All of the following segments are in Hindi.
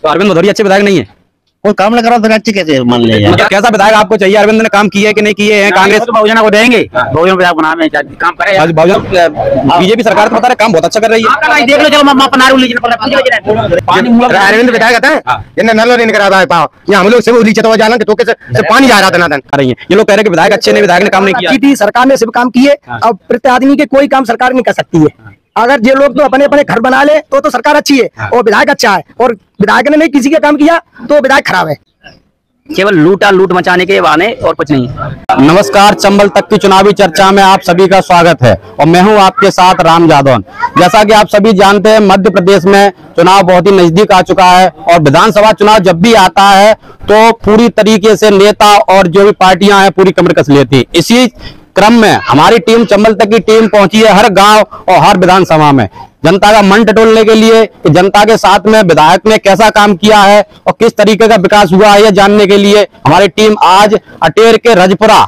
तो अरविंद भदौरिया अच्छे विधायक नहीं है? कोई काम नहीं करा तो अच्छे कैसे मान ले? मतलब कैसा विधायक आपको चाहिए? अरविंद ने काम किए है कि नहीं किए हैं? कांग्रेस बहुजन को देंगे, बहुजन विधायक बनाने काम करे। बीजेपी सरकार तो बता रहे काम बहुत अच्छा कर रही है। देख लो चलो अरविंद विधायक आता है इन्हें नल नहीं करा है पाओ यहाँ हम लोग से नीचे तो जाना तो कैसे पानी जा रहा था ना रही है। ये लोग कह रहे हैं कि विधायक अच्छे नहीं, विधायक ने काम नहीं किया। सरकार ने सिर्फ काम किए, अब प्रत्येक आदमी के कोई काम सरकार नहीं कर सकती है। अगर ये लोग तो अपने अपने घर बना ले तो सरकार अच्छी है और विधायक अच्छा है, और विधायक ने नहीं किसी का काम किया तो विधायक खराब है। केवल लूट मचाने के बहाने और कुछ नहीं। नमस्कार, चंबल तक की चुनावी चर्चा में आप सभी का स्वागत है और मैं हूं आपके साथ राम जादौन। जैसा कि आप सभी जानते हैं, मध्य प्रदेश में चुनाव बहुत ही नजदीक आ चुका है और विधानसभा चुनाव जब भी आता है तो पूरी तरीके से नेता और जो भी पार्टियां हैं पूरी कमर कस लेती है। इसी क्रम में हमारी टीम, चंबल तक की टीम पहुंची है हर गांव और हर विधानसभा में जनता का मन टटोलने के लिए कि जनता के साथ में विधायक ने कैसा काम किया है और किस तरीके का विकास हुआ है, यह जानने के लिए हमारी टीम आज अटेर के रजपुरा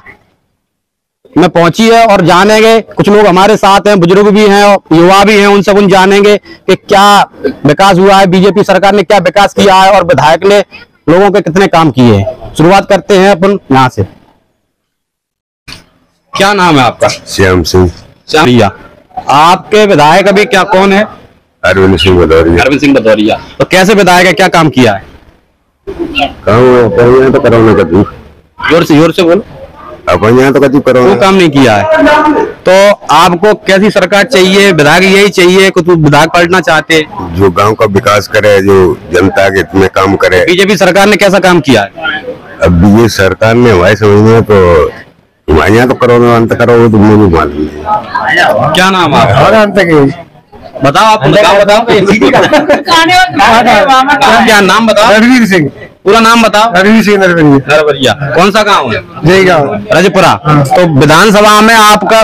में पहुंची है और जानेंगे। कुछ लोग हमारे साथ हैं, बुजुर्ग भी हैं और युवा भी हैं, उनसे उन जानेंगे कि क्या विकास हुआ है, बीजेपी सरकार ने क्या विकास किया है और विधायक ने लोगों के कितने काम किए हैं। शुरुआत करते हैं अपन यहाँ से। क्या नाम है आपका? श्याम सिंह। श्याम भैया, आपके विधायक अभी क्या कौन है? अरविंद सिंह भदौरिया। अरविंद सिंह भदौरिया। तो कैसे विधायक है, क्या काम किया है? काम तो कराने का तू जोर से बोलो। अपन यहाँ तो कभी वो काम नहीं किया है। तो आपको कैसी सरकार चाहिए? विधायक यही चाहिए कि तू विधायक पलटना चाहते? जो गांव का विकास करे, जो जनता के में काम करे। बीजेपी सरकार ने कैसा काम किया है? अब ये सरकार ने हमारे समझ में तो हमारे यहाँ तो करोना अंत करो तो मुझे नहीं मालूम। क्या नाम है? बताओ आप, बताओ क्या नाम बताओ? रणवीर सिंह। पूरा नाम बताओ। रणवीर सिंह नरवरिया। कौन सा गाँव है? जय गाँव, रजपुरा। तो विधानसभा में आपका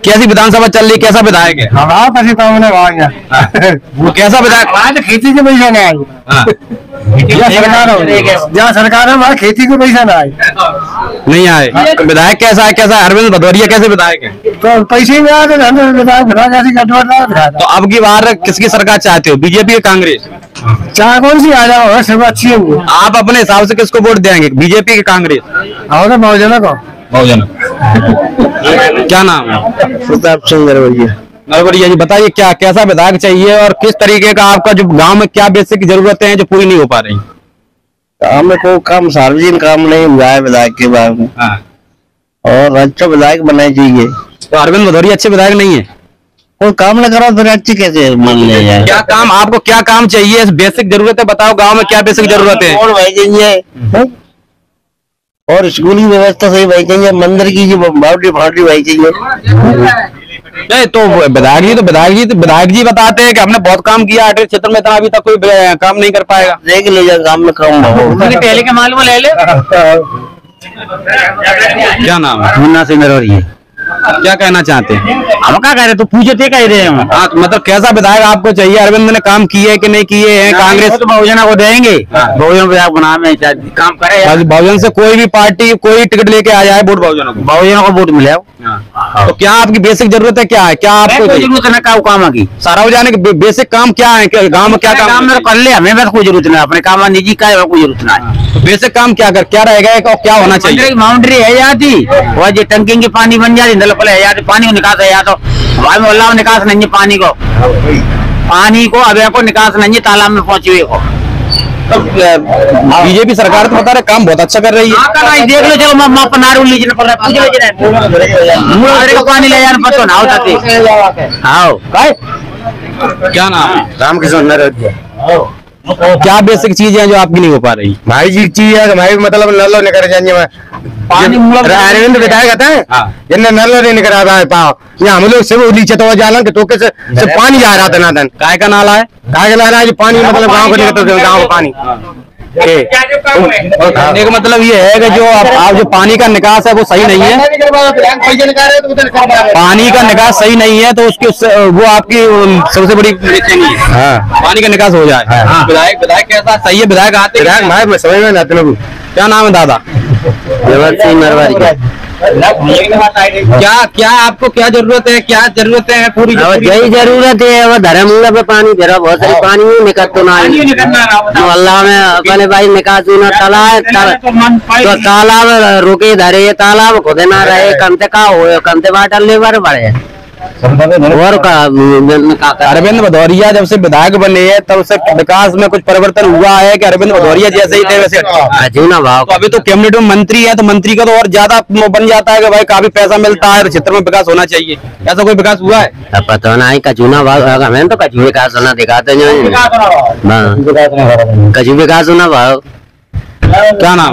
कैसी विधानसभा चल रही, कैसा विधायक है? वो कैसा विधायक? खेती के पैसा नहीं आई, जहाँ सरकार है वहाँ खेती को पैसा नहीं आए। तो विधायक कैसा है? कैसा है? अरविंद भदौरिया कैसे विधायक है? तो पैसे में आए तो अब की बार किसकी सरकार चाहते हो, बीजेपी या कांग्रेस? चाहे कौन सी आ जाओ, सब अच्छी है। आप अपने हिसाब से किसको वोट देंगे, बीजेपी की कांग्रेस? बहुजन को। बहुजन। क्या नाम है? प्रताप सिंह नरवरिया जी, बताइए क्या कैसा विधायक चाहिए और किस तरीके का आपका जो गांव में क्या बेसिक जरूरतें हैं जो पूरी नहीं हो पा रही? हमें कोई काम सार्वजनिक काम नहीं हुआ है विधायक के बारे में। और अच्छा विधायक बनाए चाहिए। तो अरविंद भदौरिया अच्छे विधायक नहीं है? कोई काम नहीं करा तो अच्छी कैसे मान ले जाए? क्या काम, आपको क्या काम चाहिए? बेसिक जरूरतें बताओ, गाँव में क्या बेसिक जरूरतें हैं? और स्कूल की व्यवस्था सही भाई चाहिए, मंदिर की जो बाउंड्री फाउंड्री भाई चाहिए। नहीं तो विधायक जी बताते हैं कि हमने बहुत काम किया अटेर क्षेत्र में, अभी तक कोई काम नहीं कर पाएगा। देख लीजिए काम में काम पहले के मालूम ले ले। क्या नाम है? मुन्ना सिंह नरवरिया। क्या कहना चाहते हैं? हम क्या कह रहे, तो पूछते कह रहे हैं। हाँ, तो मतलब कैसा विधायक आपको चाहिए? अरविंद ने काम किए कि नहीं किए हैं? कांग्रेस तो बहुजन को देंगे, बहुजन विधायक बनाने काम करे। बहुजन से कोई भी पार्टी कोई टिकट लेके आ जाए, वोट बहुजन को वोट मिले। तो क्या आपकी बेसिक जरूरत है, क्या है? क्या आपको जरूरत है क्या काम की? सार्वजनिक बेसिक काम क्या है? गाँव में क्या काम में कर ले, हमें बस कोई जरूरत नहीं, अपने काम निजी का कोई जरूरत नहीं। बेसिक काम क्या रहेगा और क्या होना चाहिए? बाउंड्री है जाती और जो टंकी की पानी बन जाती, है जाती, पानी को निकास है या तो भाई मोहल्ला में निकास नहीं है, पानी को अब को निकास नहीं है, तालाब में पहुंची हुई को। तो बीजेपी सरकार तो बता रहे काम बहुत अच्छा कर रही है। देख लो चलो पानी ले जाना पड़ता ना होता। क्या नाम है? रामकिशन नरवरिया। क्या बेसिक चीजें हैं जो आपकी नहीं हो पा रही? भाई जी चीज है भाई, मतलब नल नहीं कर जाएंगे। अरविंद विधायक आता है जिन्हें नल नहीं करा है पाओ यहाँ हम लोग सब नीचे तो जाना तो कैसे पानी जा रहा था ना धन। काय का नाला है? काय का नाला है? पानी मतलब गाँव को निकलता, गाँव का पानी। कहने का मतलब ये है कि जो आप जो पानी का निकास है वो सही नहीं है, पानी का निकास सही नहीं है, तो उसकी वो आपकी सबसे बड़ी बेचैनी है। पानी का निकास हो जाए। विधायक कैसा सही है? विधायक आते भाई मैं समझ में आते लोग। क्या नाम है दादा? सिंह नरवरिया। क्या क्या आपको क्या जरूरत है, क्या जरूरत है पूरी? यही जरूरत है, वो धर्मूला पे पानी भरा बहुत सारी पानी निकल तो ना अल्लाह में अपने भाई निकास ना तो तालाब रुके धरे, तालाब खुद ना रहे, कमते का हो कमते बाटल लेबर बढ़े। और अरविंद भदौरिया जब से विधायक बने हैं तब से विकास में कुछ परिवर्तन हुआ है कि अरविंद भदौरिया जैसे ही थे वैसे? ना भाव तो अभी तो कैबिनेट में मंत्री है, तो मंत्री का तो और ज्यादा बन जाता है कि भाई काफी पैसा मिलता है, क्षेत्र में विकास होना चाहिए। ऐसा कोई विकास हुआ है? पता नहीं, कचूना भाव हमें तो कचू विकास होना दिखाते कचू विकास होना भाव। क्या नाम?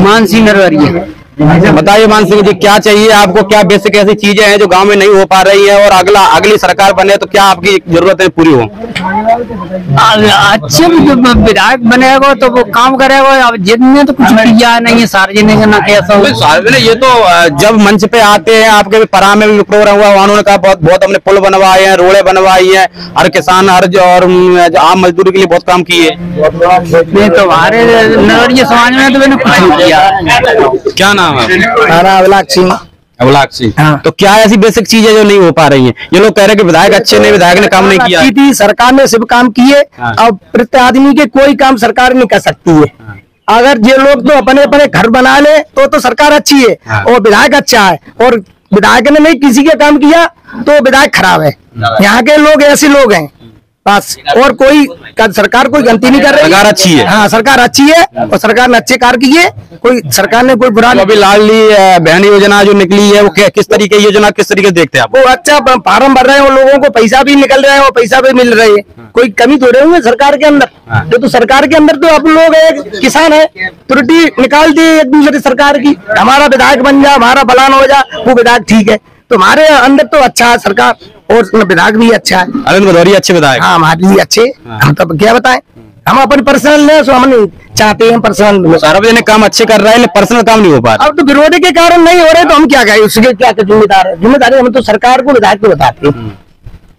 मान सिंह नरवरिया। बताइए मान सिंह जी, क्या चाहिए आपको? क्या बेसिक ऐसी चीजें हैं जो गांव में नहीं हो पा रही है और अगली सरकार बने तो क्या आपकी जरूरतें पूरी हो? अच्छे विधायक बनेगा तो वो काम करेगा, अब जितने तो कुछ किया नहीं है सार्वजनिक ना कैसा। सार्वजनिक ये तो जब मंच पे आते हैं, आपके भी परा में भी प्रोग्राम हुआ, उन्होंने कहा बहुत हमने पुल बनवाए हैं, रोडे बनवाई है, हर किसान हर और आम मजदूरी के लिए बहुत काम किए। तो हमारे नगरीय समाज में तो मैंने कुछ नहीं किया। क्या नाम है? अभिलाष सिंह। अभिलाष सिंह। हाँ। तो क्या ऐसी बेसिक चीजें जो नहीं हो पा रही हैं? ये लोग कह रहे हैं कि विधायक अच्छे नहीं, विधायक ने काम नहीं किया। थी सरकार ने सिर्फ काम किए, अब प्रति आदमी के कोई काम सरकार नहीं कर सकती है। अगर ये लोग तो अपने अपने घर बना ले तो सरकार अच्छी है और विधायक अच्छा है, और विधायक ने नहीं किसी के काम किया तो विधायक खराब है। यहाँ के लोग ऐसे लोग हैं बस, और कोई सरकार कोई गलती नहीं कर रही। सरकार अच्छी है। हाँ, सरकार अच्छी है और सरकार ने अच्छे कार्य किए, कोई सरकार ने कोई बुरा तो अभी लाडली बहन योजना जो निकली है वो किस तरीके की योजना, किस तरीके देखते हैं आप? वो अच्छा फार्म भर रहे हैं, वो लोगों को पैसा भी निकल रहे हैं और पैसा भी मिल रहे हैं, कोई कमी थोड़े होंगे सरकार के अंदर। तो सरकार के अंदर तो आप लोग एक किसान है, त्रुटि निकाल दी एक दूसरी सरकार की, हमारा विधायक बन जा, हमारा फलान हो जा, वो विधायक ठीक है। तो हमारे अंदर तो अच्छा है सरकार और विधायक भी अच्छा है। अरविंद भदौरिया अच्छे विधायक? हाँ, हमारे लिए अच्छे। हम तो क्या बताएं, हम अपन पर्सनल है, सो हम नहीं चाहते हैं पर्सनल। सार्वजनिक काम अच्छे कर रहा है लेकिन पर्सनल काम नहीं हो पा रहा। अब तो विरोधी के कारण नहीं हो रहे तो हम क्या कहें, उसके क्या जिम्मेदार है? जिम्मेदारी हम तो सरकार को, विधायक को बताते हैं।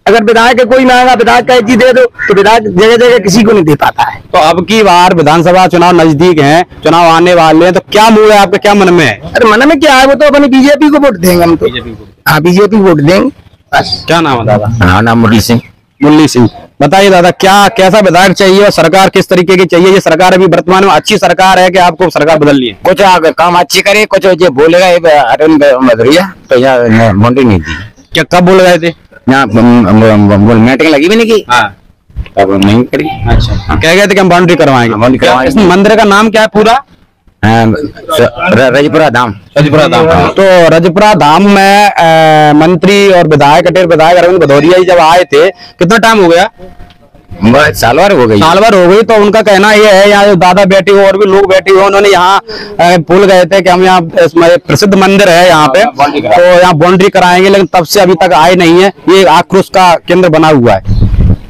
अगर विधायक कोई मांगा, विधायक का चीज दे दो तो विधायक जगह जगह किसी को नहीं दे पाता है। तो अब की बार विधानसभा चुनाव नजदीक हैं, चुनाव आने वाले हैं, तो क्या मूड है आपके, क्या मन में है? अरे मन में क्या है, वो तो अपनी बीजेपी को वोट देंगे हम तो। हाँ, बीजेपी वोट देंगे बस। क्या नाम है दादा? हाँ, नाम मुरली सिंह। मुरली सिंह। बताइए दादा, क्या कैसा विधायक चाहिए और सरकार किस तरीके की चाहिए? ये सरकार अभी वर्तमान में अच्छी सरकार है कि आपको सरकार बदलनी है? कुछ अगर काम अच्छी करे, कुछ जो बोलेगा अरविंद भदौरिया तो यहाँ बाउंड्री नहीं दी। क्या कब बोल रहे थे? यहाँ मीटिंग लगी भी नहीं की। हाँ, अब नहीं करी। अच्छा, कह गए थे कि हम बाउंड्री करवाएंगे। इस मंदिर का नाम क्या है पूरा? रजपुरा धाम। रजपुरा धाम। तो रजपुरा धाम में मंत्री और विधायक विधायक अरविंद भदौरिया जी जब आए थे, कितना टाइम हो गया? साल भर हो गई। साल भर हो गई। तो उनका कहना ये है, यहाँ जो दादा बैठे हुए और भी लोग बैठे हुए, उन्होंने यहाँ भूल गए थे कि हम यहाँ प्रसिद्ध मंदिर है यहाँ पे, तो यहाँ बाउंड्री कराएंगे, लेकिन तब से अभी तक आए नहीं है। ये आक्रोश का केंद्र बना हुआ है।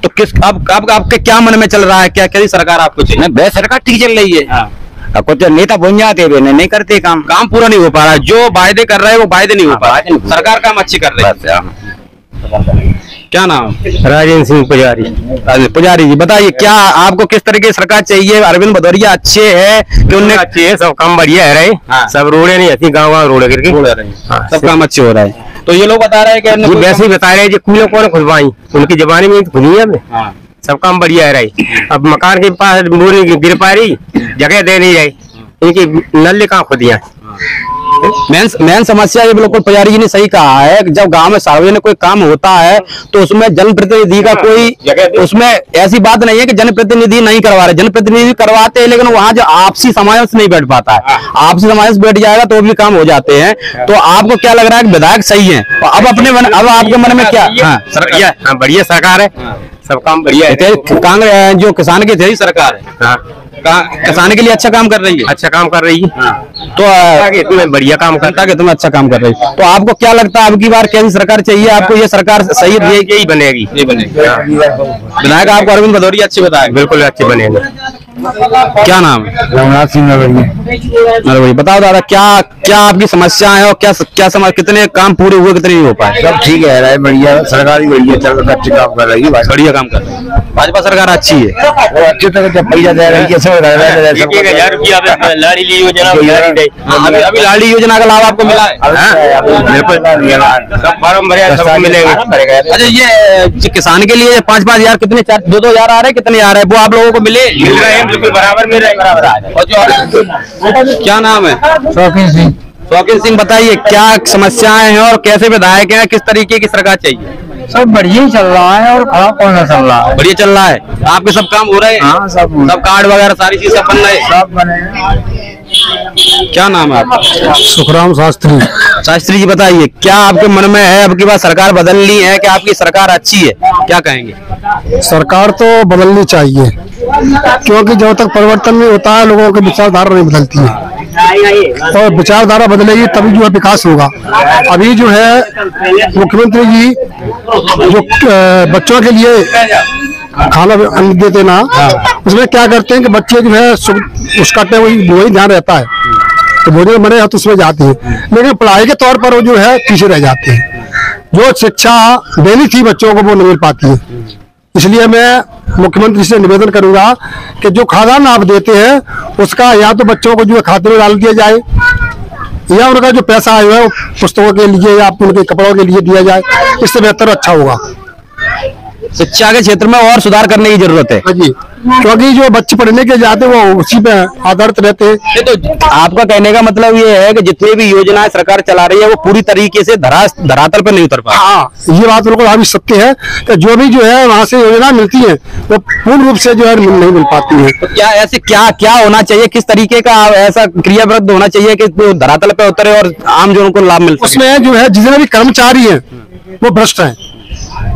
तो किस अब आपके क्या मन में चल रहा है? क्या कैसी सरकार आपको चाहिए? सरकार ठीक चल रही है। कुछ नेता बन जाते नहीं करते काम पूरा नहीं हो पा रहा है। जो वायदे कर रहे हैं वो वायदे नहीं हो पा रहा है। सरकार काम अच्छी कर रही है। क्या नाम? राजेंद्र सिंह पुजारी। पुजारी जी, बताइए क्या आपको किस तरह की सरकार चाहिए? अरविंद भदौरिया अच्छे है कि उनने? अच्छे है, सब काम बढ़िया है रहे। हाँ। सब रोडे नहीं अच्छी, गाँव रोड करके सब काम अच्छे हो रहा है। तो ये लोग बता रहे हैं कि वैसे ही बता रहे हैं कूले कौन खुलवाई, उनकी जबानी में खुली है। सब काम बढ़िया है रही। अब मकान के पास बोरी गिर पा रही, जगह दे नहीं रही, इनकी नल कहाँ खुदिया। मेन समस्या ये बिल्कुल पुजारी जी ने सही कहा है कि जब गांव में सार्वजनिक कोई काम होता है तो उसमें जनप्रतिनिधि का कोई, उसमें ऐसी बात नहीं है कि जनप्रतिनिधि नहीं करवा रहे, जनप्रतिनिधि करवाते हैं, लेकिन वहाँ जो आपसी सामंजस्य नहीं बैठ पाता है। आपसी सामंजस्य बैठ जाएगा तो भी काम हो जाते हैं। तो आपको क्या लग रहा है कि विधायक सही है? अब आपके मन में क्या? हाँ, बढ़िया सरकार है, सब काम बढ़िया है। कांग्रेस जो किसान की थी सरकार है, किसान के लिए अच्छा काम कर रही है। अच्छा काम कर रही है। तो तुम्हें बढ़िया काम करता है, तुम्हें अच्छा काम कर रही है। तो आपको क्या लगता है अब की बार कैसी सरकार चाहिए आपको? ये सरकार सही यही बनेगी? विधायक आपको अरविंद भदौरिया अच्छे विधायक? बिल्कुल अच्छे बनेंगे। क्या नाम है? रघुनाथ सिंह नरवरी। बताओ दादा, क्या क्या आपकी समस्या है और क्या कितने काम पूरे हुए, कितने नहीं हो पाए? सब ठीक है, बढ़िया, सरकार ही बढ़िया चल अच्छे काम कर रही है, बढ़िया काम कर रही है। भाजपा सरकार अच्छी है, वो अच्छे तरह जब पैसा दे रही है, सब 1000 रुपया लाड़ी योजना अभी लाड़ी योजना का लाभ आपको मिला है? फॉर्म भरे सबको मिलेगा। अच्छा, ये किसान के लिए 5-5 हजार कितने 2-2 हजार आ रहे हैं, कितने आ रहे हैं, वो आप लोगों को मिल रहे हैं? बिल्कुल बराबर मिल रहे हैं। क्या नाम है? शौकीन सिंह। शौकीन सिंह, बताइए क्या समस्याएं हैं और कैसे विधायक हैं, किस तरीके की सरकार चाहिए? सब बढ़िया ही चल रहा है और खराब कौन सा चल रहा है? बढ़िया चल रहा है। आपके सब काम हो रहे हैं? हाँ, सब कार्ड वगैरह सारी चीज सब बन रहे हैं? सब बने। क्या नाम है आपका? सुखराम शास्त्री। शास्त्री जी, बताइए क्या आपके मन में है, अब की बार सरकार बदलनी है कि आपकी सरकार अच्छी है, क्या कहेंगे? सरकार तो बदलनी चाहिए, क्योंकि जब तक परिवर्तन नहीं होता है लोगों की विचारधारा नहीं बदलती है, और विचारधारा बदलेगी तभी जो है विकास होगा। अभी जो है मुख्यमंत्री जी जो बच्चों के लिए खाना अन्न देते ना, उसमें क्या करते हैं कि बच्चे जो है उसका वही ध्यान रहता है, तो भोजन बने तो उसमें जाते हैं, लेकिन पढ़ाई के तौर पर वो जो है पीछे रह जाते हैं। जो शिक्षा देनी थी बच्चों को वो नहीं मिल पाती है। इसलिए मैं मुख्यमंत्री से निवेदन करूंगा कि जो खाद्यान्न आप देते हैं उसका या तो बच्चों को जो है खाते में डाल दिया जाए, या उनका जो पैसा आया है वो पुस्तकों के लिए या उनके कपड़ों के लिए दिया जाए, इससे बेहतर अच्छा होगा। शिक्षा के क्षेत्र में और सुधार करने की जरूरत है जी, क्योंकि जो बच्चे पढ़ने के जाते वो उसी पे आधारित रहते हैं। ये तो आपका कहने का मतलब ये है कि जितनी भी योजनाएं सरकार चला रही है वो पूरी तरीके से धरातल पर नहीं उतर पा। हाँ, ये बात बिल्कुल अभी सत्य है कि जो भी जो है वहाँ से योजना मिलती है वो पूर्ण रूप से जो है नहीं मिल पाती है। तो क्या ऐसे क्या होना चाहिए, किस तरीके का ऐसा क्रियावृत्त होना चाहिए कि धरातल पर उतरे और आम जनों को लाभ मिल सके? उसमें जो है जितने भी कर्मचारी हैं वो भ्रष्ट हैं,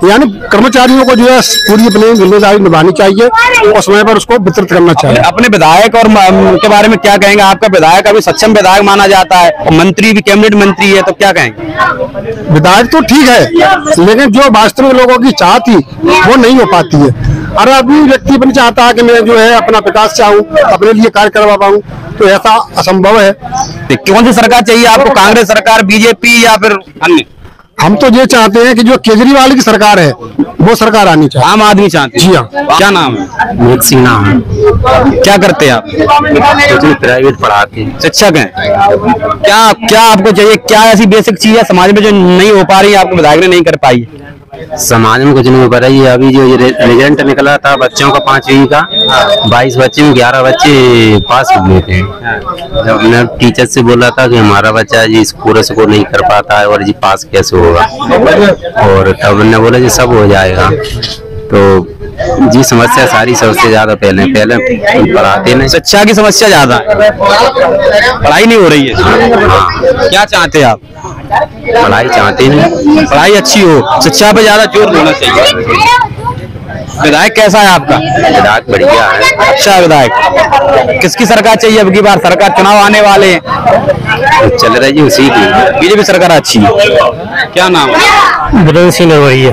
यानी कर्मचारियों को जो है पूरी अपनी जिम्मेदारी निभानी चाहिए और समय पर उसको वितरित करना चाहिए। अपने विधायक और के बारे में क्या कहेंगे? आपका विधायक अभी सक्षम विधायक माना जाता है और मंत्री भी कैबिनेट मंत्री है, तो क्या कहेंगे? विधायक तो ठीक है, लेकिन जो वास्तविक लोगों की चाह थी वो नहीं हो पाती है। अरे अभी व्यक्ति अपनी चाहता है कि मैं जो है अपना विकास चाहूँ, अपने लिए कार्य करवा पाऊँ, तो ऐसा असंभव है। कौन सी सरकार चाहिए आपको, कांग्रेस सरकार, बीजेपी या फिर अन्य? हम तो ये चाहते हैं कि जो केजरीवाल की सरकार है वो सरकार आनी चाहिए। आम आदमी चाहते हैं? जी हाँ। क्या नाम है? मेघ सिंह नाम है। क्या करते हैं आप? प्राइवेट पढ़ाते हैं, शिक्षक हैं। क्या आपको चाहिए, क्या ऐसी बेसिक चीज है समाज में जो नहीं हो पा रही है, आपके विधायक ने नहीं कर पाई? समाज में कुछ नहीं हो पा रहा है। अभी जो रिजल्ट निकला था बच्चों का 5वीं का, 22 बच्चे में 11 बच्चे पास हुए थे। जब मैं टीचर से बोला था कि हमारा बच्चा जी पूरे से को नहीं कर पाता है और जी पास कैसे होगा, और तब ने बोला जी सब हो जाएगा। तो जी समस्या सारी सबसे ज्यादा पहले पढ़ाते नहीं, शिक्षा की समस्या ज्यादा है, पढ़ाई नहीं हो रही है। हाँ। क्या चाहते हैं आप? पढ़ाई चाहते नहीं, पढ़ाई अच्छी हो, शिक्षा पे ज्यादा जोर देना चाहिए। विधायक कैसा है आपका? विधायक बढ़िया है, अच्छा विधायक। किसकी सरकार चाहिए अब की बार? सरकार चुनाव आने वाले हैं, चल रही है उसी की। बीजेपी सरकार अच्छी है। क्या नाम है? बदन सिंह नरवरिया।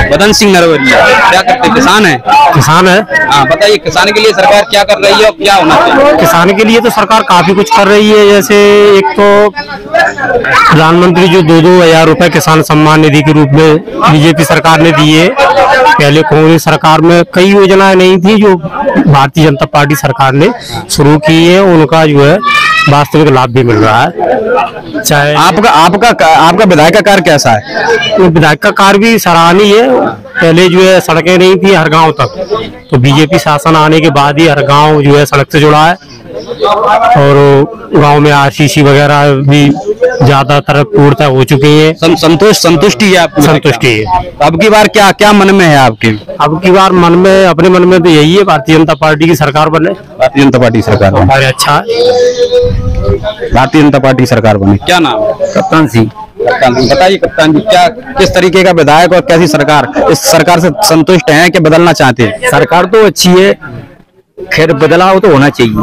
बदन सिंह नरवरिया। क्या करते, किसान है? किसान है। हाँ, बताइए किसान के लिए सरकार क्या कर रही है और क्या होना चाहिए? किसान के लिए तो सरकार काफी कुछ कर रही है। जैसे एक तो प्रधानमंत्री जो 2-2 हजार रुपए किसान सम्मान निधि के रूप में बीजेपी सरकार ने दिए। पहले कांग्रेस सरकार में कई योजनाएं नहीं थी जो भारतीय जनता पार्टी सरकार ने शुरू की है, उनका जो है वास्तविक लाभ भी मिल रहा है। चाहे आपका विधायक का कार्य कैसा है? विधायक का कार्य भी सराहनीय है। पहले जो है सड़कें नहीं थी हर गांव तक, तो बीजेपी शासन आने के बाद ही हर गांव जो है सड़क से जुड़ा है, और गांव में आरसीसी वगैरह भी ज्यादातर पूर्णतः हो चुकी है। संतुष्टि है आपको? संतुष्टि है। अब की बार क्या मन में है आपके? अब की बार अपने मन में तो यही है भारतीय जनता पार्टी की सरकार बने। भारतीय जनता पार्टी सरकार बने। अरे अच्छा है, भारतीय जनता पार्टी सरकार बने। क्या नाम है? कप्तान सिंह। बताइए कप्तान जी, क्या किस तरीके का विधायक और कैसी सरकार, इस सरकार से संतुष्ट हैं कि बदलना चाहते हैं? सरकार तो अच्छी है, खैर बदलाव तो होना चाहिए।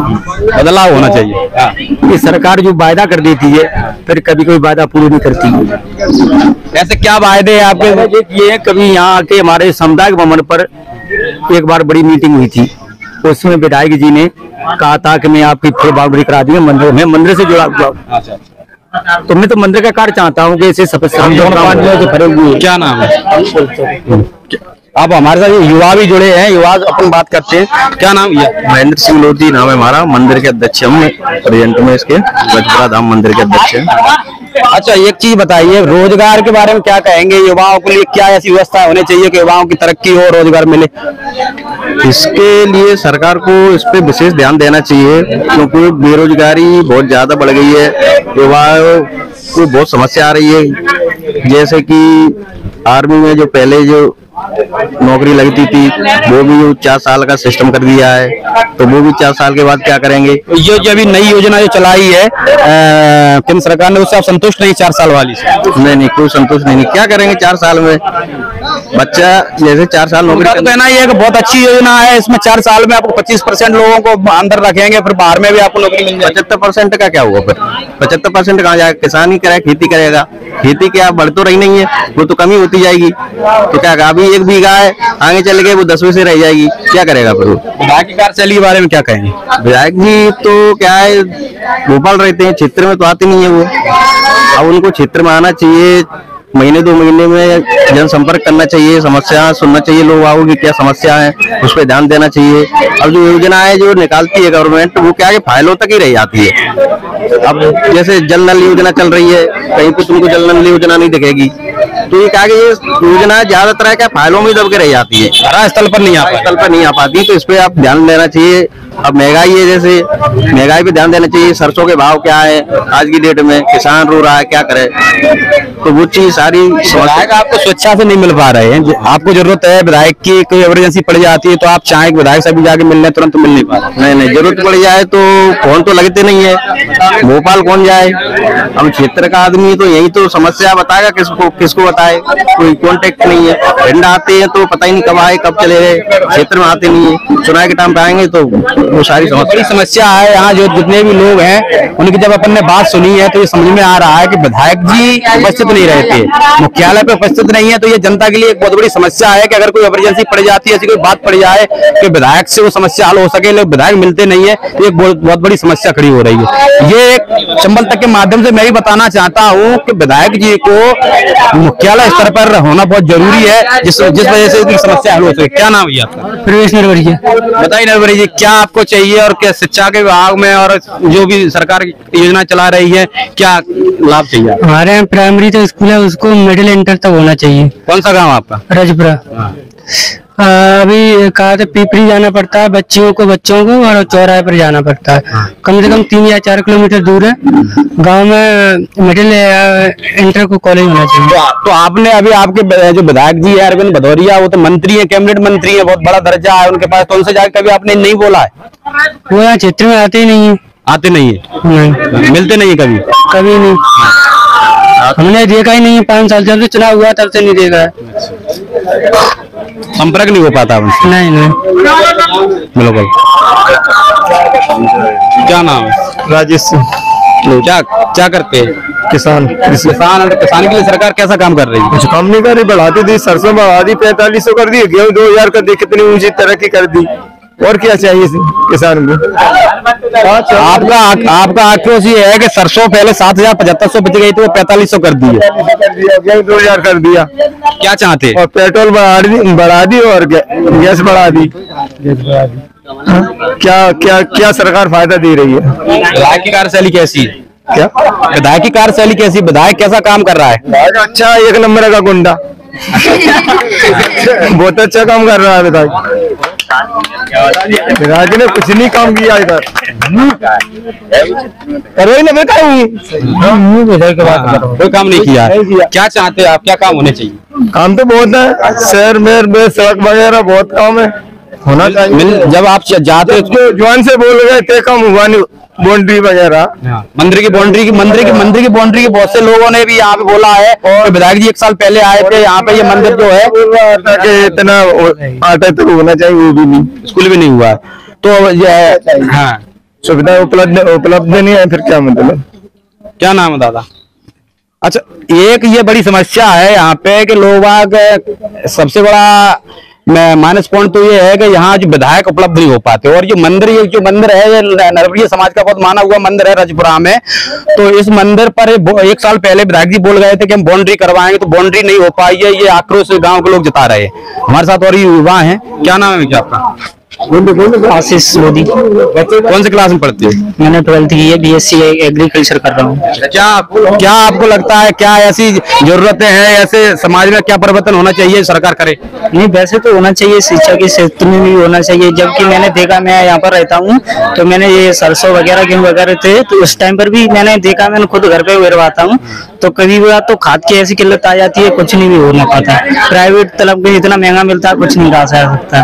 बदलाव होना चाहिए। ये सरकार जो वायदा कर देती है फिर कभी कोई वायदा पूरी नहीं करती है। ऐसे क्या वायदे हैं आपके? ये कभी यहाँ आके हमारे सामुदायिक भवन पर एक बार बड़ी मीटिंग हुई थी, उसमें विधायक जी ने कहा था कि मैं आपकी फिर बाउंड्री करा दूंगा मंदिर में, मंदिर से जुड़ा। तो मैं तो मंदिर का कार्य चाहता हूँ कि इसे सब जो भरे हुए। क्या नाम है? आप हमारे साथ युवा भी जुड़े हैं, युवा अपन बात करते हैं। क्या नाम? महेंद्र सिंह लोधी नाम है हमारा, मंदिर के अध्यक्ष हम प्रेजेंट में, इसके बजपुरा धाम मंदिर के अध्यक्ष हैं। अच्छा, एक चीज बताइए, रोजगार के बारे में क्या कहेंगे? युवाओं के लिए क्या ऐसी व्यवस्था होनी चाहिए कि युवाओं की तरक्की हो, रोजगार मिले? इसके लिए सरकार को इस पे विशेष ध्यान देना चाहिए, क्योंकि बेरोजगारी बहुत ज्यादा बढ़ गई है, युवाओं को बहुत समस्या आ रही है। जैसे कि आर्मी में जो पहले जो नौकरी लगती थी वो भी 4 साल का सिस्टम कर दिया है, तो वो भी 4 साल के बाद क्या करेंगे? ये जो अभी नई योजना जो चलाई है केंद्र सरकार ने, उससे आप संतुष्ट नहीं? 4 साल वाली से नहीं, कोई संतुष्ट नहीं। क्या करेंगे 4 साल में? बच्चा जैसे 4 साल नौकरी कहना ये कि बहुत अच्छी योजना है, इसमें 4 साल में आपको 25% लोगों को अंदर रखेंगे, फिर बाहर में भी आपको नौकरी मिल जाएगी। 75% का क्या हुआ? फिर 75% कहाँ जाएगा? किसान ही करेगा, खेती करेगा, खेती क्या बढ़ तो रही नहीं है, वो तो कमी होती जाएगी। तो क्या, अभी 1 बीघा है, आगे चल के वो 10वें से रह जाएगी, क्या करेगा फिर वो? विधायक की कार्यशैली के बारे में क्या कहेंगे? विधायक जी तो क्या है, भोपाल रहते हैं, क्षेत्र में तो आते नहीं है वो। अब उनको क्षेत्र में आना चाहिए, महीने 2 महीने में जनसंपर्क करना चाहिए, समस्या सुनना चाहिए, लोगों की क्या समस्या है उस पर ध्यान देना चाहिए। अब जो योजनाएं जो निकालती है गवर्नमेंट, वो क्या है, फाइलों तक ही रह जाती है। अब जैसे जल नल योजना चल रही है, कहीं पे तुमको जल नल योजना नहीं दिखेगी, तो ये क्या, ये योजना ज्यादातर है क्या, फाइलों में दब के रह जाती है, स्थल पर नहीं आ पाती। तो इस पे आप ध्यान देना चाहिए। अब महंगाई है, जैसे महंगाई पे ध्यान देना चाहिए। सरसों के भाव क्या है आज की डेट में, किसान रो रहा है, क्या करे? तो वो चीज सारी विधायक आपको स्वेच्छा से नहीं मिल पा रहे हैं, आपको जरूरत है विधायक की, कोई इमरजेंसी पड़ जाती है तो आप चाहें कि विधायक से भी जाके मिलने, तुरंत मिल नहीं पा रहे? नहीं, जरूरत पड़ जाए तो फोन तो लगते नहीं है, भोपाल कौन जाए? हम क्षेत्र का आदमी तो यही तो समस्या बताएगा, किसको बताए? कोई कॉन्टेक्ट नहीं है। ठंड आते हैं तो पता ही नहीं कब आए कब चले गए, क्षेत्र में आते नहीं है। चुनाव के टाइम पे आएंगे तो वो सारी बड़ी समस्या है। यहाँ जो जितने भी लोग हैं उनकी जब अपन ने बात सुनी है तो ये समझ में आ रहा है कि विधायक जी उपस्थित नहीं रहते, मुख्यालय पे उपस्थित नहीं है, तो ये जनता के लिए एक बहुत बड़ी समस्या है कि अगर कोई इमरजेंसी पड़ जाती है, ऐसी कोई बात पड़ जाए कि विधायक से वो समस्या हल हो सके, लेकिन विधायक मिलते नहीं है, तो एक बहुत बड़ी समस्या खड़ी हो रही है। ये एक चंबल तक के माध्यम से मैं भी बताना चाहता हूँ कि विधायक जी को मुख्यालय स्तर पर होना बहुत जरूरी है, जिस वजह से इसकी समस्या हल हो सके। क्या नाम है आपका? प्रवेश नरवरी। बताइए नरवरी जी, क्या आपको चाहिए और क्या शिक्षा के विभाग में और जो भी सरकार योजना चला रही है, क्या लाभ चाहिए? हमारे यहाँ प्राइमरी तो स्कूल है, उसको मिडिल इंटर तक होना चाहिए। कौन सा गांव आपका? रजपुरा। अभी कहा था पिपरी जाना पड़ता है बच्चों को और चौराहे पर जाना पड़ता है, कम से कम 3 या 4 किलोमीटर दूर है। गांव में मिडिल इंटर को कॉलेज होना चाहिए। तो आपने अभी आपके जो विधायक जी है अरविंद भदौरिया, वो तो मंत्री है, कैबिनेट मंत्री है, बहुत बड़ा दर्जा है उनके पास, तो उनसे जाकर कभी आपने नहीं बोला है? वो यहाँ क्षेत्र में आते ही नहीं है। आते नहीं है? नहीं, मिलते नहीं है कभी नहीं, हमने देखा ही नहीं। 5 साल जब से चुनाव हुआ तब से नहीं देखा है, संपर्क नहीं हो पाता उनसे? नहीं। बिल्कुल। क्या नाम है? राजेश सिंह। क्या करते हैं? किसान के लिए सरकार कैसा काम कर रही है? कुछ काम नहीं कर रही, बढ़ाती थी, सरसों बढ़ा दी, 4500 कर दी, गेहूं 2000 कर दी, कितनी ऊंची तरक्की कर दी, और क्या चाहिए किसान को? आपका आक्रोश ये है कि सरसों पहले 7,000-7,500 बच गई थी, वो 4500 कर दी है, गेहूं 2000 कर दिया। क्या चाहते? और पेट्रोल बढ़ा दी और गैस बढ़ा दी। क्या सरकार फायदा दे रही है? विधायक की कार्यशैली कैसी है? क्या विधायक की कार्यशैली कैसी? विधायक कैसा काम कर रहा है? अच्छा, 1 नंबर का गुंडा। बहुत अच्छा काम कर रहा है विधायक। विधायक ने कुछ नहीं काम किया इधर, कोई काम नहीं किया। क्या चाहते हैं आप, क्या काम होने चाहिए? काम तो बहुत है, शहर में सड़क वगैरह बहुत काम है, होना चाहिए। जब आप जाते जो जवान से बोल गए थे काम हुआ नहीं, बाउंड्री वगैरह, मंदिर की बाउंड्री की बहुत से लोगों ने भी यहाँ पे बोला है, और विधायक जी 1 साल पहले आए थे यहाँ पे, ये मंदिर जो है इतना आटा तो होना चाहिए, वो भी नहीं, स्कूल भी नहीं हुआ है, तो हाँ सुविधा उपलब्ध नहीं है, फिर क्या मतलब? क्या नाम है दादा? अच्छा, एक ये बड़ी समस्या है यहाँ पे कि लोग सबसे बड़ा माइनस पॉइंट तो ये है कि यहाँ जो विधायक उपलब्ध नहीं हो पाते, और जो मंदिर है ये नरवरिया समाज का बहुत माना हुआ मंदिर है रजपुरा में। तो इस मंदिर पर 1 साल पहले विधायक जी बोल गए थे कि हम बाउंड्री करवाएंगे, तो बाउंड्री नहीं हो पाई है। ये आक्रोश गांव के लोग जता रहे हैं। हमारे साथ और युवा हैं। क्या नाम है आपका? आशीष मोदी। कौन से क्लास में पढ़ते हो? मैंने 12th की है, BSc एग्रीकल्चर कर रहा हूँ। क्या आपको लगता है, क्या ऐसी जरूरतें हैं, ऐसे समाज में क्या परिवर्तन होना चाहिए सरकार करे? नहीं, वैसे तो होना चाहिए, शिक्षा के क्षेत्र में भी होना चाहिए। जबकि मैंने देखा, मैं यहाँ पर रहता हूँ तो मैंने ये सरसों वगैरह गेहूँ वगैरह थे, तो उस टाइम पर भी मैंने देखा, मैंने खुद घर पे उगरवाता हूँ, तो कभी भी तो खाद की ऐसी किल्लत आ जाती है, कुछ नहीं भी हो ना पाता। प्राइवेट तलब में इतना महंगा मिलता है, कुछ नहीं कहा जा सकता।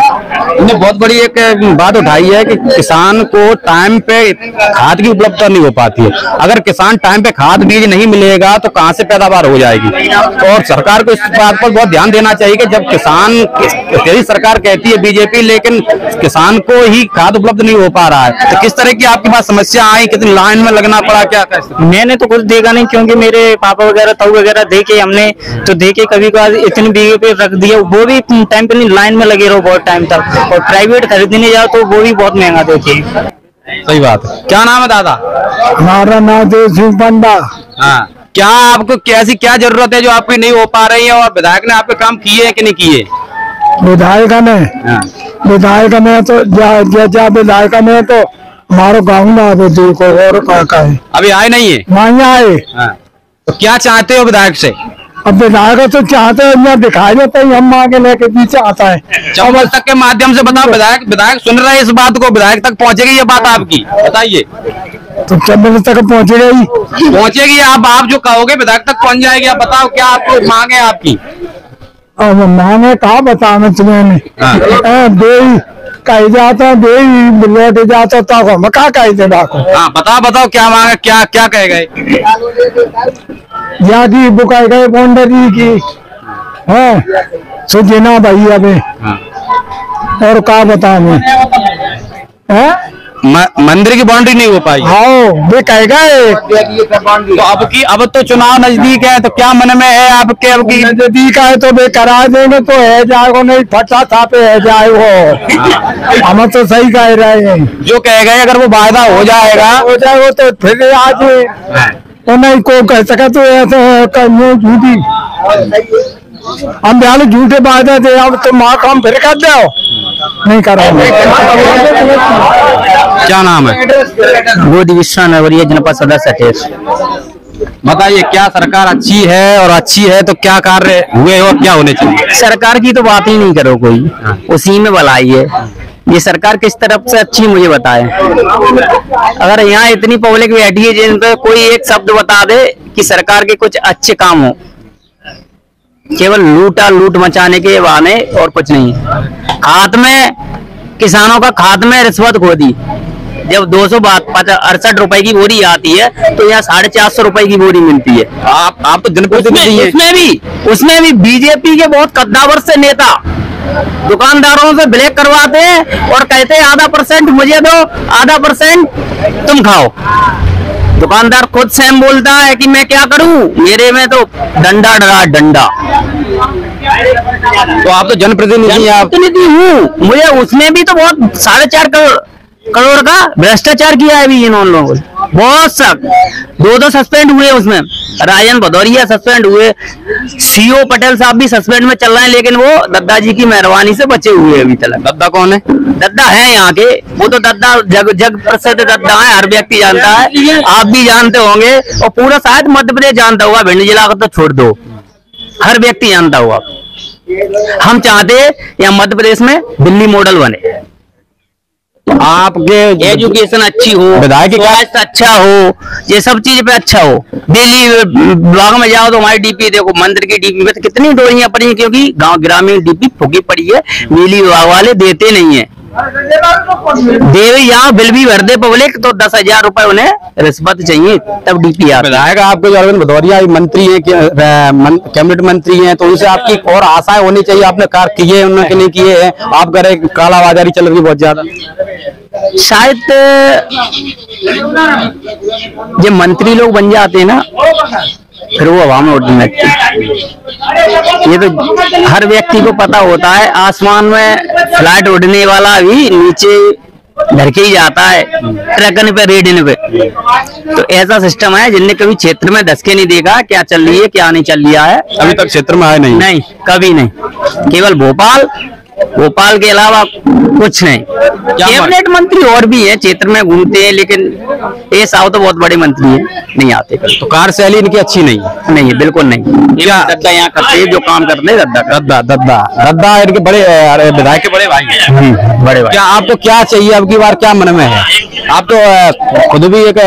बहुत बड़ी एक बात उठाई है कि किसान को टाइम पे खाद की उपलब्धता नहीं हो पाती है। अगर किसान टाइम पे खाद बीज नहीं मिलेगा तो कहां से पैदावार हो जाएगी? और सरकार को इस बात पर बहुत ध्यान देना चाहिए कि जब किसान, तेरी सरकार कहती है बीजेपी, लेकिन किसान को ही खाद उपलब्ध नहीं हो पा रहा है, तो किस तरह की आपके पास समस्या आई? कितनी लाइन में लगना पड़ा? क्या मैंने तो कुछ देखा नहीं, क्योंकि मेरे पापा वगैरह ताऊ वगैरह देखे हमने, तो देखे कभी कभार इतने बीघे पे रख दिया, वो भी टाइम पे नहीं, लाइन में लगे रहो बहुत टाइम तक। और प्राइवेट खरीदने जाओ तो वो भी बहुत महंगा देते हैं। सही बात है। क्या नाम है दादा? हमारा नाम देव सिंह पंडा। हाँ, क्या आपको कैसी क्या जरूरत है जो आपकी नहीं हो पा रही है, और विधायक ने आपके काम किए हैं कि नहीं किए? विधायक ने तो विधायक ने तो हमारे गाँव में आवे देखो, और का है अभी आए नहीं है? नहीं आए। हाँ। तो क्या चाहते हो विधायक से? अब विधायक तो चाहते हैं, यहाँ दिखाई देते हैं, हम आगे लेके पीछे आता है। चंबल तक के माध्यम से बताओ, विधायक सुन रहे हैं इस बात को, विधायक तक पहुंचेगी ये बात आपकी? बताइए। तो चंबल तक पहुंचेगी आप जो कहोगे विधायक तक पहुंच जाएगी। आप बताओ क्या आपको मांग है आपकी? अब मांगे कहा बताना तुम्हें? कही जाता है लेट जाता तो हम कहा कही दे बाको। हाँ, बताओ क्या मांगे, क्या कहे गए? की बुकाई गए बाउंड्री की है सुजना भाई अबे। और क्या बताऊं? मंदिर की बाउंड्री नहीं हो पाई। हाँ, वे कह गए। तो अब तो चुनाव नजदीक है, तो क्या मन में है आपके? अब की नजदीक है तो वे करा देंगे तो है जाएगा, नहीं फटा था पे है जाए वो। हम तो सही कह रहे हैं, जो कह गए अगर वो वायदा हो जाएगा तो फिर आज वो नहीं को कह सका, तो ऐसे झूठी हम बिहार झूठे वायदे थे, अब तो माँ काम फिर कर दो नहीं करा। क्या नाम है? गोदी विश्वा नरवरिया जनपद सदस्य टेस। बताइए, क्या सरकार अच्छी है, और अच्छी है तो क्या कार्य हुए और क्या होने चाहिए? सरकार की तो बात ही नहीं करो कोई, उसी में भलाई है। ये सरकार किस तरफ से अच्छी मुझे बताए। अगर यहाँ इतनी पब्लिक बैठी है जिन पे कोई एक शब्द बता दे कि सरकार के कुछ अच्छे काम हो, केवल लूट मचाने के बहाने और कुछ नहीं। खाद में किसानों का खाद में रिश्वत खो दी। जब 268 रुपए की बोरी आती है तो यहाँ 450 रुपए की बोरी मिलती है। आप तो जनप्रतिनिधि हैं। उसमें भी बीजेपी के बहुत कद्दावर से नेता दुकानदारों से ब्लैक करवाते हैं और कहते हैं आधा % मुझे दो, आधा % तुम खाओ। दुकानदार खुद स्वयं बोलता है कि मैं क्या करूं, मेरे में तो डंडा डरा डंडा। तो आप तो जनप्रतिनिधि हूँ, मुझे उसमें भी तो बहुत 4.5 करोड़ का भ्रष्टाचार किया है अभी इन लोगों ने। बहुत सब 2 सस्पेंड हुए, उसमें राजन भदौरिया सस्पेंड हुए, सीओ पटेल साहब भी सस्पेंड में चल रहे हैं, लेकिन वो दद्दा जी की मेहरबानी से बचे हुए अभी तक। दद्दा कौन है? दद्दा है यहाँ के, वो तो दद्दा जग प्रसिद्ध दद्दा है, हर व्यक्ति जानता है, आप भी जानते होंगे, और पूरा शायद मध्य प्रदेश जानता होगा, भिंड जिला का तो छोड़ दो, हर व्यक्ति जानता होगा। हम चाहते हैं यहाँ मध्य प्रदेश में दिल्ली मॉडल बने, आपके एजुकेशन अच्छी हो, विधायक स्वास्थ्य अच्छा हो, ये सब चीज पे अच्छा हो। दिल्ली ब्लॉक में जाओ तो हमारी डीपी देखो, मंदिर की डीपी में तो कितनी डोरियां पड़ी हैं, क्योंकि गांव ग्रामीण डीपी फूकी पड़ी है, बिजली विभाग वाले देते नहीं है। देवी यहाँ बिल भी भर दे पब्लिक तो 10,000 रुपए उन्हें रिश्वत चाहिए तब डीपी आता। विधायक आपको अरविंद भदौरिया मंत्री है, कैबिनेट मंत्री हैं, तो उनसे आपकी और आशाएं होनी चाहिए। आपने कार्य किए, उन्होंने नहीं किए हैं, आप करे कालाबाजारी चल रही है बहुत ज्यादा। शायद जब मंत्री लोग बन जाते हैं ना, फिर वो हवा में उड़ने लगते हैं। ये तो हर व्यक्ति को पता होता है, आसमान में फ्लाइट उड़ने वाला भी नीचे धर के ही जाता है, ट्रकन पे, रेडिन पे। तो ऐसा सिस्टम है, जिनने कभी क्षेत्र में धस के नहीं देखा क्या चल रही है क्या नहीं चल रहा है। अभी तक क्षेत्र में आए नहीं? नहीं, कभी नहीं। केवल भोपाल के अलावा कुछ नहीं। कैबिनेट मंत्री और भी है, क्षेत्र में घूमते हैं, लेकिन ये साहब तो बहुत बड़े मंत्री हैं, नहीं आते कल। तो कार्यशैली इनकी अच्छी नहीं है? नहीं है, बिल्कुल नहीं। क्या दद्दा यहाँ करते हैं, जो काम करते हैं दद्दा इनके बड़े विधायक के बड़े भाई हैं। बड़े भाई। क्या आपको क्या चाहिए अब की बार, क्या मन में है? आप तो खुद भी एक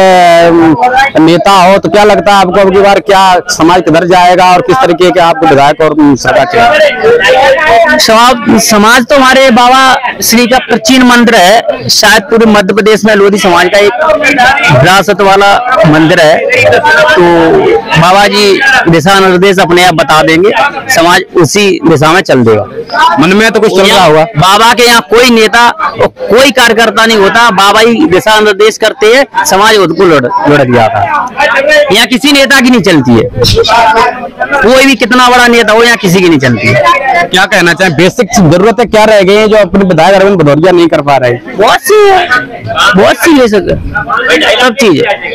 नेता हो, तो क्या लगता है आपको अब की बार क्या समाज किधर जाएगा और किस तरीके के आपको विधायक और सरकार चाहिए? समाज तो हमारे बाबा श्री का प्राचीन मंदिर है, शायद पूरे मध्य प्रदेश में लोधी समाज का एक विरासत वाला मंदिर है। तो बाबा जी दिशा निर्देश अपने आप बता देंगे, समाज उसी दिशा में चल देगा। मन में तो कुछ चल रहा हुआ? बाबा के यहाँ कोई नेता और कोई कार्यकर्ता नहीं होता, बाबा ही दिशा निर्देश करते हैं, समाज उनको लुढ़क जाता है। यहाँ किसी नेता की नहीं चलती है, कोई भी कितना बड़ा नेता हो, यहाँ किसी की नहीं चलती है। क्या कहना चाहें, बेसिक जरूरतें क्या रह गई हैं जो अपने विधायक अरविंद भदौरिया नहीं कर पा रहे? बहुत सी है, सब चीज है।